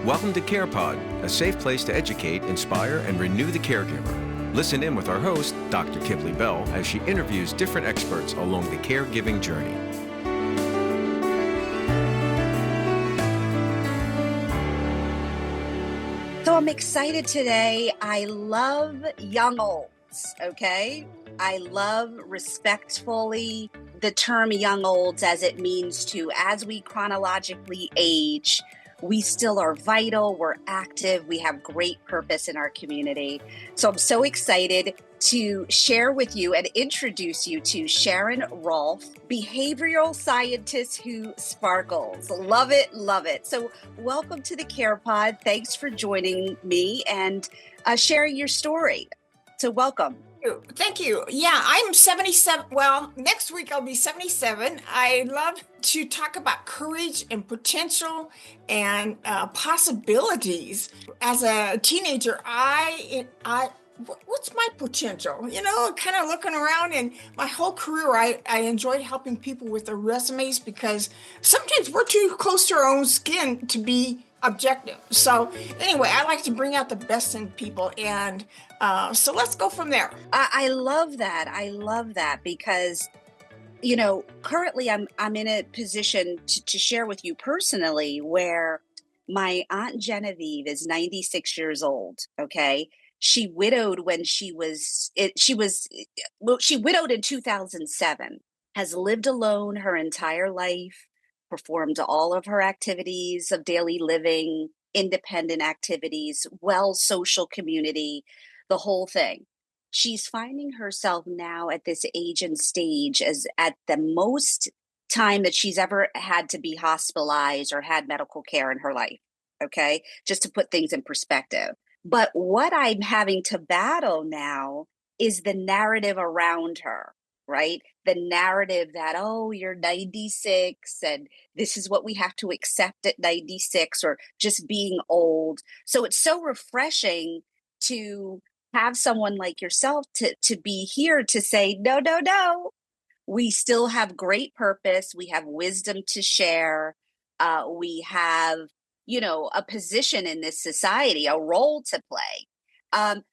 Welcome to CarePod, a safe place to educate, inspire, and renew the caregiver. Listen in with our host, Dr. Kiplee Bell, as she interviews different experts along the caregiving journey. So I'm excited today. I love young olds, okay? I love respectfully the term young olds as it means to, as we chronologically age, we still are vital, we're active, we have great purpose in our community. So I'm so excited to share with you and introduce you to Sharon Rolfe, behavioral scientist who sparkles. Love it, love it. So welcome to the CarePod. Thanks for joining me and sharing your story. So welcome. Thank you. Yeah, I'm 77. Well, next week I'll be 77. I love to talk about courage and potential and possibilities. As a teenager, what's my potential? You know, kind of looking around, and my whole career, I enjoyed helping people with their resumes because sometimes we're too close to our own skin to be objective. So anyway, I like to bring out the best in people, and so let's go from there. I love that. I love that because, you know, currently I'm in a position to share with you personally where my Aunt Genevieve is 96 years old. Okay. She widowed when she widowed in 2007, has lived alone her entire life, performed all of her activities of daily living, independent activities, social community, the whole thing. She's finding herself now at this age and stage as at the most time that she's ever had to be hospitalized or had medical care in her life. Okay. Just to put things in perspective. But what I'm having to battle now is the narrative around her, right? The narrative that, oh, you're 96 and this is what we have to accept at 96 or just being old. So it's so refreshing to have someone like yourself to be here to say, no, no, no. We still have great purpose. We have wisdom to share. We have, you know, a position in this society, a role to play.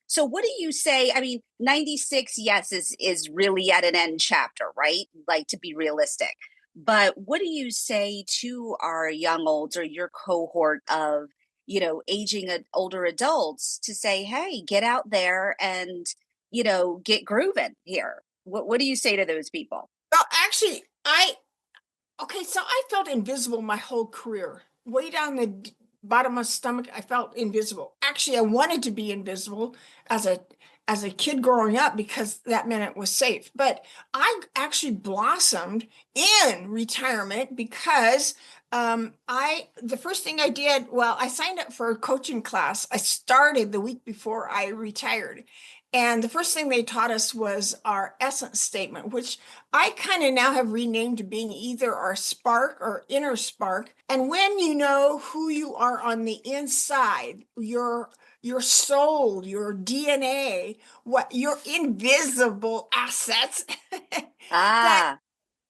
So what do you say? I mean, 96, yes, is really at an end chapter, right? Like, to be realistic. But what do you say to our young olds or your cohort of, you know, aging older adults to say, hey, get out there and, you know, get grooving here? What do you say to those people? Well, actually, so I felt invisible my whole career. Way down the bottom of my stomach, I felt invisible. Actually, I wanted to be invisible as a kid growing up because that meant it was safe. But I actually blossomed in retirement because the first thing I did, I signed up for a coaching class. I started the week before I retired. And the first thing they taught us was our essence statement, which I kind of now have renamed to being either our spark or inner spark. And when you know who you are on the inside, your soul, your DNA, what your invisible assets, that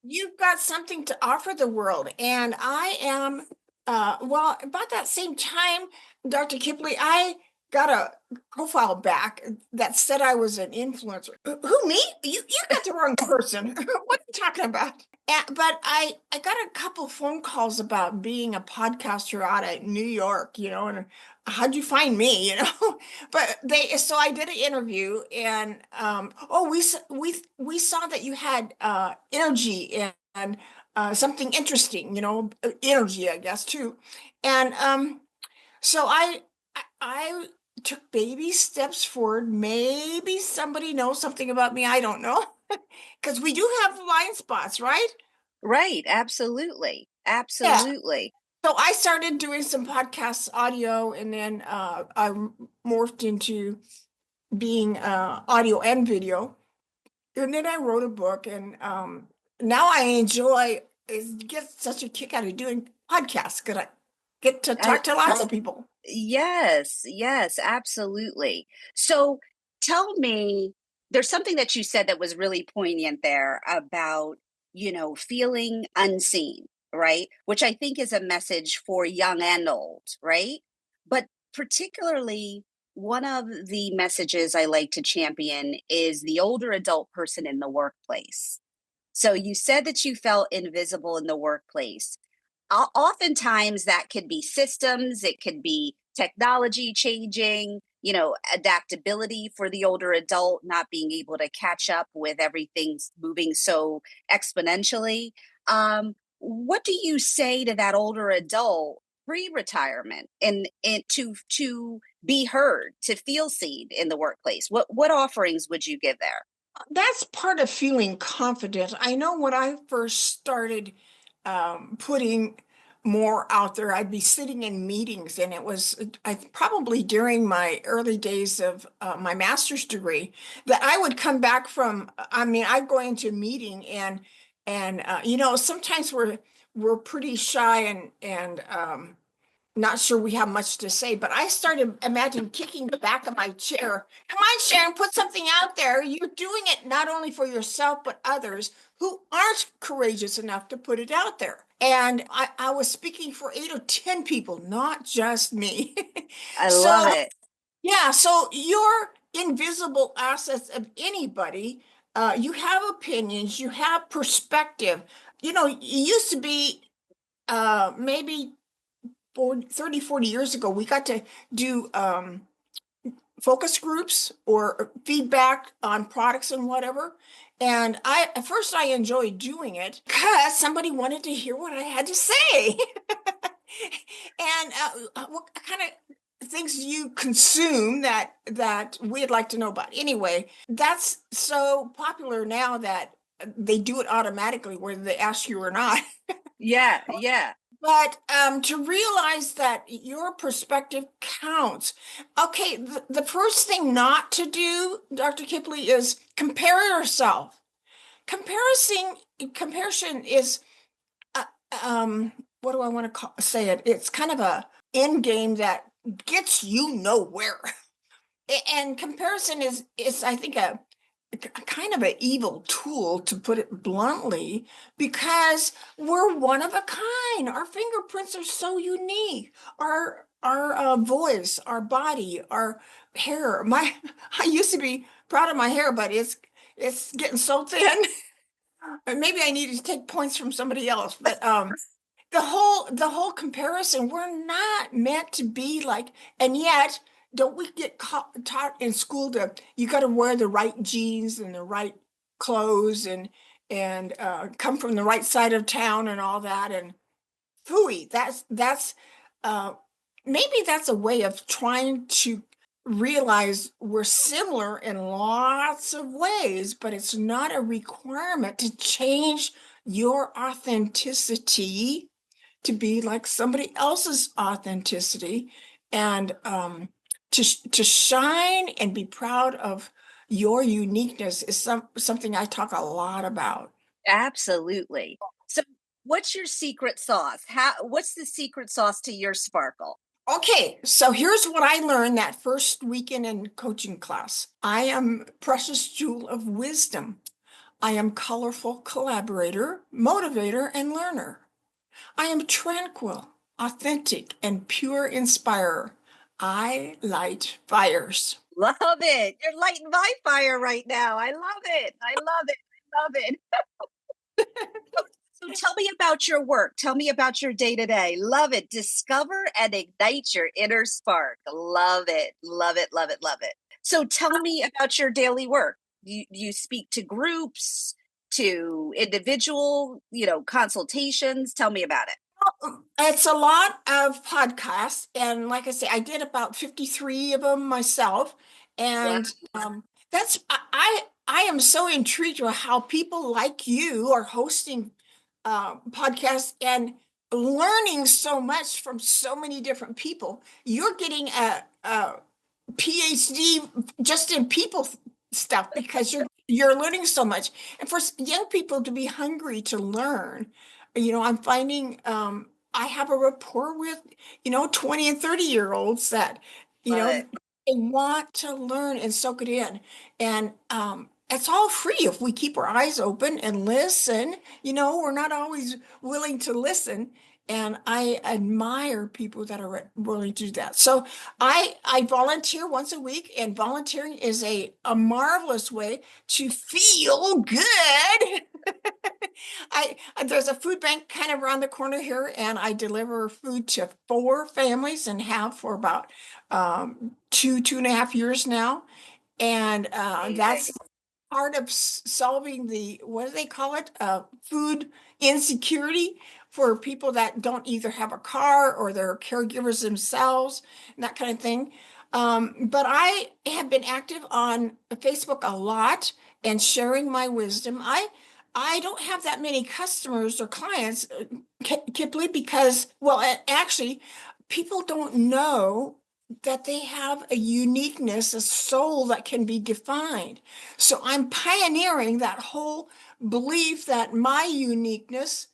you've got something to offer the world. And I am, about that same time, Dr. Kiplee, I got a profile back that said I was an influencer. Who, me? You got the wrong person. What are you talking about? But I got a couple phone calls about being a podcaster out of New York, you know, and how'd you find me, you know? But so I did an interview, and we saw that you had energy and something interesting, you know, energy, I guess, too. And so I took baby steps forward. Maybe somebody knows something about me. I don't know. Because we do have blind spots, right? Right. Absolutely. Absolutely. Yeah. So I started doing some podcast audio, and then I morphed into being audio and video. And then I wrote a book, and now I get such a kick out of doing podcasts because I get to talk to lots of people. Yes, absolutely. So tell me, there's something that you said that was really poignant there about, you know, feeling unseen, right? Which I think is a message for young and old, right? But particularly, one of the messages I like to champion is the older adult person in the workplace. So you said that you felt invisible in the workplace. Oftentimes that could be systems, it could be technology changing, adaptability for the older adult, not being able to catch up with everything's moving so exponentially. What do you say to that older adult pre-retirement and to be heard, to feel seen in the workplace? What offerings would you give there? That's part of feeling confident. I know when I first started putting more out there, I'd be sitting in meetings, and it was probably during my early days of my master's degree that I would come back from. I mean, I'd go into a meeting, and sometimes we're pretty shy and not sure we have much to say, but I started imagining kicking the back of my chair. Come on, Sharon, put something out there. You're doing it not only for yourself, but others who aren't courageous enough to put it out there. And I was speaking for 8 or 10 people, not just me. I love So, it. yeah, so your invisible assets of anybody, you have opinions, you have perspective. It used to be maybe 40 years ago, we got to do focus groups or feedback on products and whatever. And at first I enjoyed doing it because somebody wanted to hear what I had to say. And what kind of things do you consume that we'd like to know about? Anyway, that's so popular now that they do it automatically, whether they ask you or not. Yeah, yeah. But to realize that your perspective counts. Okay, the first thing not to do, Dr. Kiplee, is compare yourself. Comparison is, uh, what do I want to say it? It's kind of a end game that gets you nowhere. And comparison is I think a kind of an evil tool, to put it bluntly, because we're one of a kind. Our fingerprints are so unique. Our voice, our body, our hair. I used to be proud of my hair, but it's getting so thin. Maybe I need to take points from somebody else. But the whole comparison, we're not meant to be like, and yet don't we get taught in school that you got to wear the right jeans and the right clothes and come from the right side of town and all that, and phooey, that's uh maybe that's a way of trying to realize we're similar in lots of ways, but it's not a requirement to change your authenticity to be like somebody else's authenticity, and to shine and be proud of your uniqueness is something I talk a lot about. Absolutely. So what's your secret sauce? What's the secret sauce to your sparkle? Okay, so here's what I learned that first weekend in coaching class. I am precious jewel of wisdom. I am colorful collaborator, motivator, and learner. I am tranquil, authentic, and pure inspirer. I light fires. Love it. You're lighting my fire right now. I love it. I love it. I love it. So tell me about your work. Tell me about your day to day. Love it. Discover and ignite your inner spark. Love it. Love it. Love it. Love it. So tell me about your daily work. You speak to groups, to individual, consultations. Tell me about it. It's a lot of podcasts, and like I say, I did about 53 of them myself, Wow. and that's I am so intrigued with how people like you are hosting podcasts and learning so much from so many different people. You're getting a PhD just in people stuff because you're learning so much. And for young people to be hungry to learn, I'm finding I have a rapport with 20 and 30-year-olds that Love it. they want to learn and soak it in. And it's all free if we keep our eyes open and listen. We're not always willing to listen. And I admire people that are willing to do that. So I volunteer once a week, and volunteering is a marvelous way to feel good. There's a food bank kind of around the corner here, and I deliver food to 4 families and have for about 2.5 years now. And that's Amazing. part of solving the, what do they call it? Food insecurity for people that don't either have a car or they're caregivers themselves, and that kind of thing. But I have been active on Facebook a lot and sharing my wisdom. I don't have that many customers or clients, Kiplee, because, well, actually, people don't know that they have a uniqueness, a soul that can be defined. So I'm pioneering that whole belief that my uniqueness,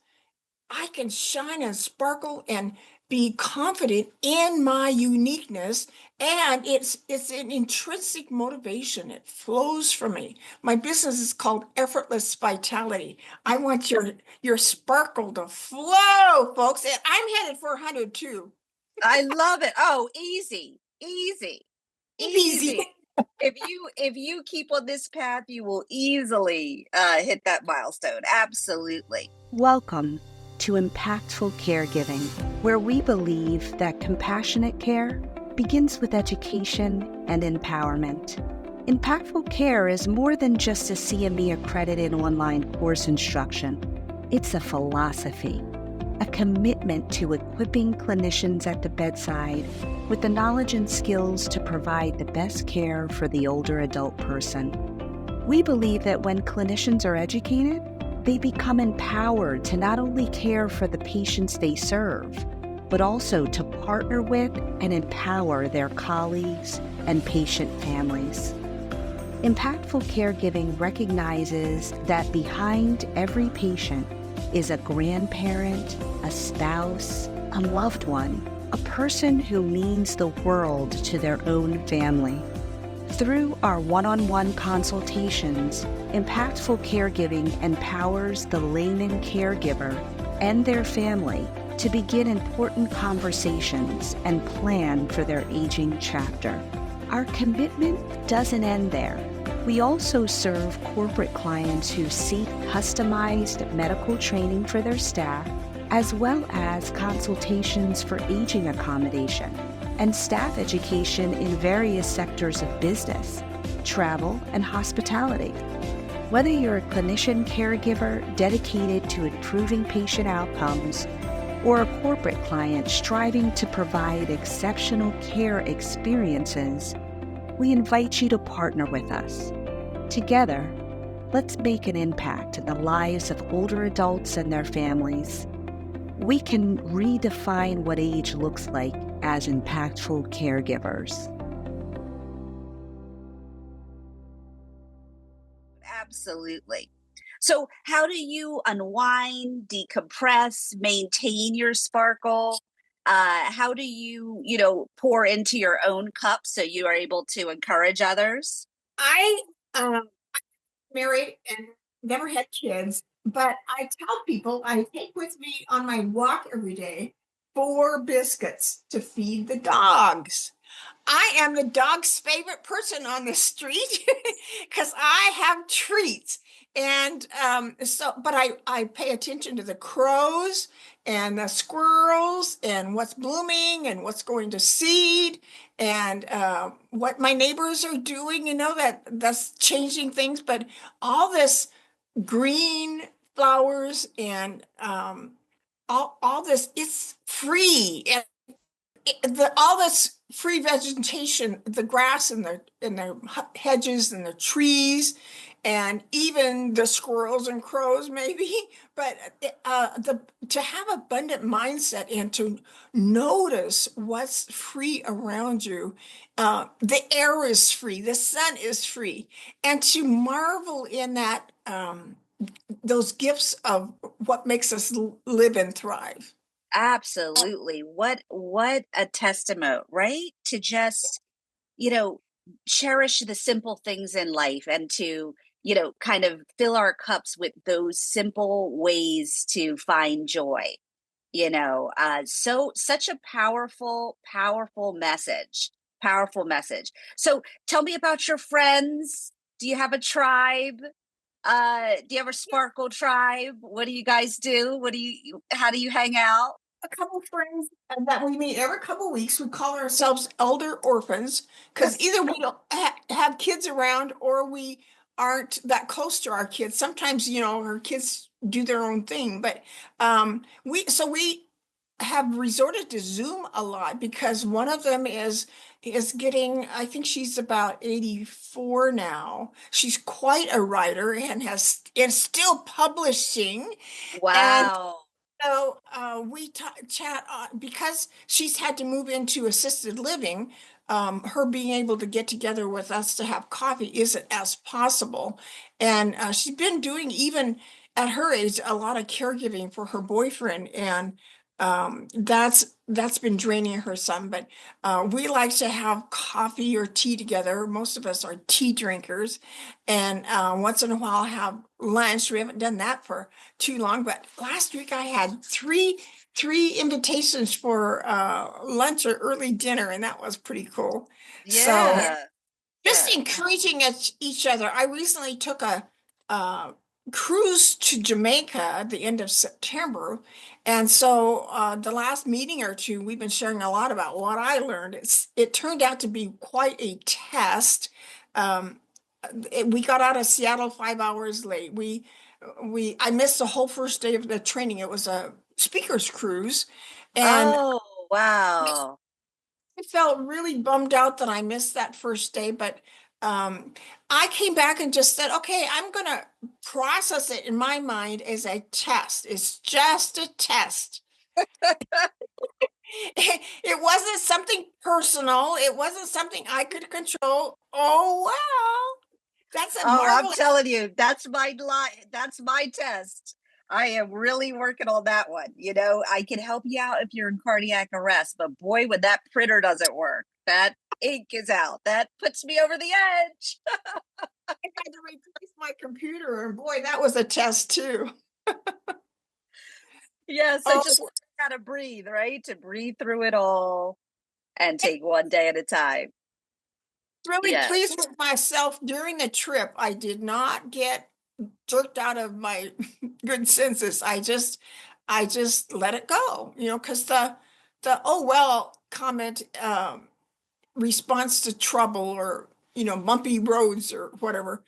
I can shine and sparkle and be confident in my uniqueness. And it's an intrinsic motivation. It flows from me. My business is called Effortless Vitality. I want your sparkle to flow, folks. And I'm headed for 100 too. I love it. Oh, easy, easy, Easy. easy. If you keep on this path, you will easily hit that milestone. Absolutely. Welcome to Impactful Caregiving, where we believe that compassionate care begins with education and empowerment. Impactful care is more than just a CME-accredited online course instruction. It's a philosophy, a commitment to equipping clinicians at the bedside with the knowledge and skills to provide the best care for the older adult person. We believe that when clinicians are educated, they become empowered to not only care for the patients they serve, but also to partner with and empower their colleagues and patient families. Impactful caregiving recognizes that behind every patient is a grandparent, a spouse, a loved one, a person who means the world to their own family. Through our one-on-one consultations, Impactful Caregiving empowers the layman caregiver and their family to begin important conversations and plan for their aging chapter. Our commitment doesn't end there. We also serve corporate clients who seek customized medical training for their staff, as well as consultations for aging accommodation and staff education in various sectors of business, travel, and hospitality. Whether you're a clinician caregiver dedicated to improving patient outcomes or a corporate client striving to provide exceptional care experiences, we invite you to partner with us. Together, let's make an impact in the lives of older adults and their families. We can redefine what age looks like as impactful caregivers. Absolutely. So, how do you unwind, decompress, maintain your sparkle? How do you pour into your own cup so you are able to encourage others? I married and never had kids, but I tell people I take with me on my walk every day 4 biscuits to feed the dogs. I am the dog's favorite person on the street because I have treats. And but I pay attention to the crows and the squirrels and what's blooming and what's going to seed and what my neighbors are doing, that's changing things. But all this green flowers and all this, it's free. And all this free vegetation, the grass and the hedges and the trees, and even the squirrels and crows, maybe. But to have abundant mindset and to notice what's free around you, the air is free, the sun is free, and to marvel in that those gifts of what makes us live and thrive. Absolutely. What a testament, right? To just, you know, cherish the simple things in life and to, kind of fill our cups with those simple ways to find joy. Such a powerful message. So tell me about your friends. Do you have a tribe? Do you have a Sparkle tribe? What do you guys do? How do you hang out? A couple friends that we meet every couple of weeks. We call ourselves elder orphans because either we don't have kids around or we aren't that close to our kids. Sometimes, our kids do their own thing, but we have resorted to Zoom a lot because one of them is getting, I think she's about 84 now. She's quite a writer and is still publishing. And Wow. so we chat because she's had to move into assisted living. Her being able to get together with us to have coffee isn't as possible. And she's been doing, even at her age, a lot of caregiving for her boyfriend. And that's been draining her some. But we like to have coffee or tea together. Most of us are tea drinkers. And once in a while have lunch. We haven't done that for too long, but last week I had three invitations for lunch or early dinner, and that was pretty cool. So Yeah. just encouraging each other. I recently took a cruise to Jamaica at the end of September, and so the last meeting or two, we've been sharing a lot about what I learned. It turned out to be quite a test. We got out of Seattle 5 hours late. I missed the whole first day of the training. It was a speaker's cruise, and Oh, wow. I felt really bummed out that I missed that first day. But I came back and just said, okay, I'm gonna process it in my mind as a test. It's just a test. It wasn't something personal. It wasn't something I could control. Oh, wow. That's a I'm marvelous. telling you, that's my test. I am really working on that one. I can help you out if you're in cardiac arrest, but boy, when that printer doesn't work, that ink is out. That puts me over the edge. I had to replace my computer, and boy, that was a test too. Yes, I just gotta breathe, right? To breathe through it all and take one day at a time. Really pleased with myself during the trip. I did not get jerked out of my good senses. I just let it go, because the oh well comment response to trouble or bumpy roads or whatever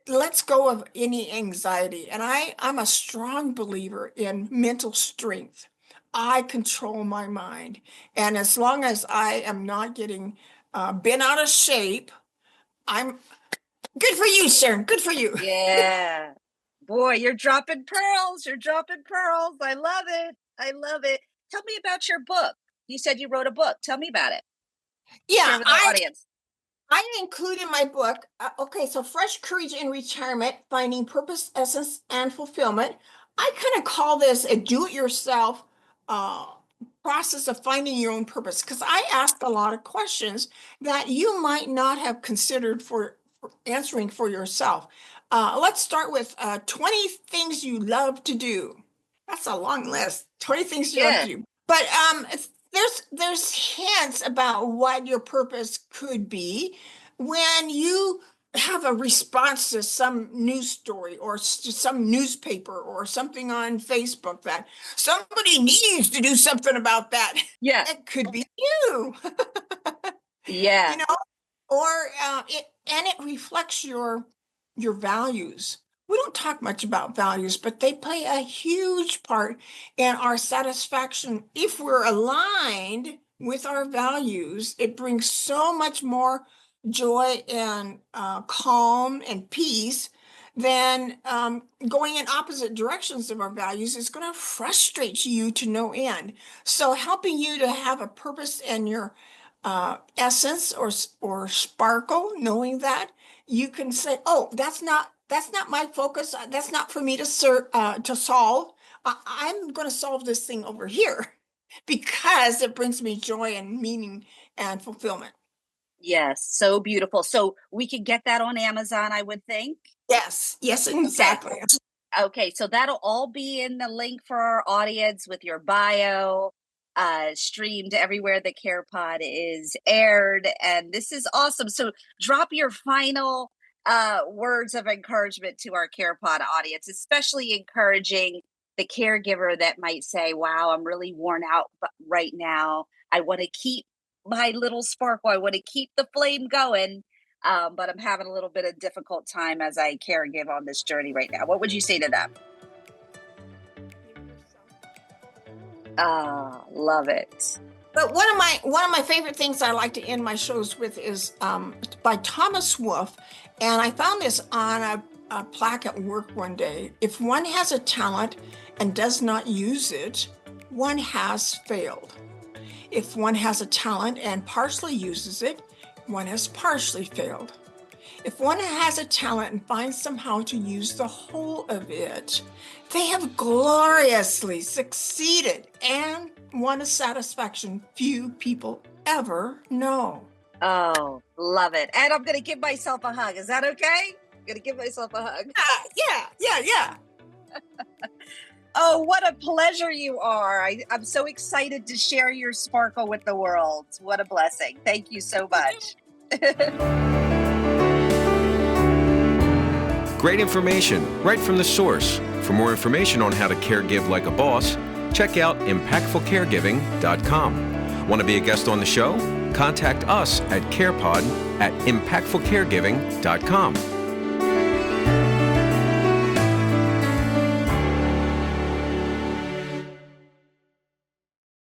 lets go of any anxiety. And I'm a strong believer in mental strength. I control my mind, and as long as I am not getting bent out of shape, I'm good for you, Sharon. Good for you. Yeah. Boy, you're dropping pearls. I love it. Tell me about your book. You said you wrote a book. Tell me about it. Yeah, share with our audience. I include in my book, so Fresh Courage in Retirement, Finding Purpose, Essence, and Fulfillment. I kind of call this a do-it-yourself process of finding your own purpose, because I ask a lot of questions that you might not have considered for answering for yourself. Let's start with 20 things you love to do. That's a long list. 20 things you love to do. But there's hints about what your purpose could be when you have a response to some news story or to some newspaper or something on Facebook that somebody needs to do something about that. Yeah. It could be you. Yeah. Or it reflects your values. We don't talk much about values, but they play a huge part in our satisfaction. If we're aligned with our values, it brings so much more joy and calm and peace than going in opposite directions of our values is going to frustrate you to no end. So helping you to have a purpose in your essence or sparkle, knowing that you can say, oh, that's not my focus. That's not for me to solve. I'm going to solve this thing over here because it brings me joy and meaning and fulfillment. Yes, so beautiful. So we could get that on Amazon, I would think. Yes, exactly. Okay. Okay, so that'll all be in the link for our audience with your bio, streamed everywhere the CarePod is aired. And this is awesome. So drop your final words of encouragement to our CarePod audience, especially encouraging the caregiver that might say, wow, I'm really worn out right now. I want to keep my little sparkle. I want to keep the flame going. But I'm having a little bit of difficult time as I caregive on this journey right now. What would you say to them? Love it. But one of my favorite things I like to end my shows with is by Thomas Wolfe, and I found this on a plaque at work one day. If one has a talent and does not use it, one has failed. If one has a talent and partially uses it, one has partially failed. If one has a talent and finds somehow to use the whole of it, they have gloriously succeeded and won a satisfaction few people ever know. Oh, love it. And I'm going to give myself a hug. Is that okay? I'm going to give myself a hug. Yeah. Oh, what a pleasure you are. I'm so excited to share your sparkle with the world. What a blessing. Thank you so much. Great information right from the source. For more information on how to caregive like a boss, check out impactfulcaregiving.com. Want to be a guest on the show? Contact us at CarePod at impactfulcaregiving.com.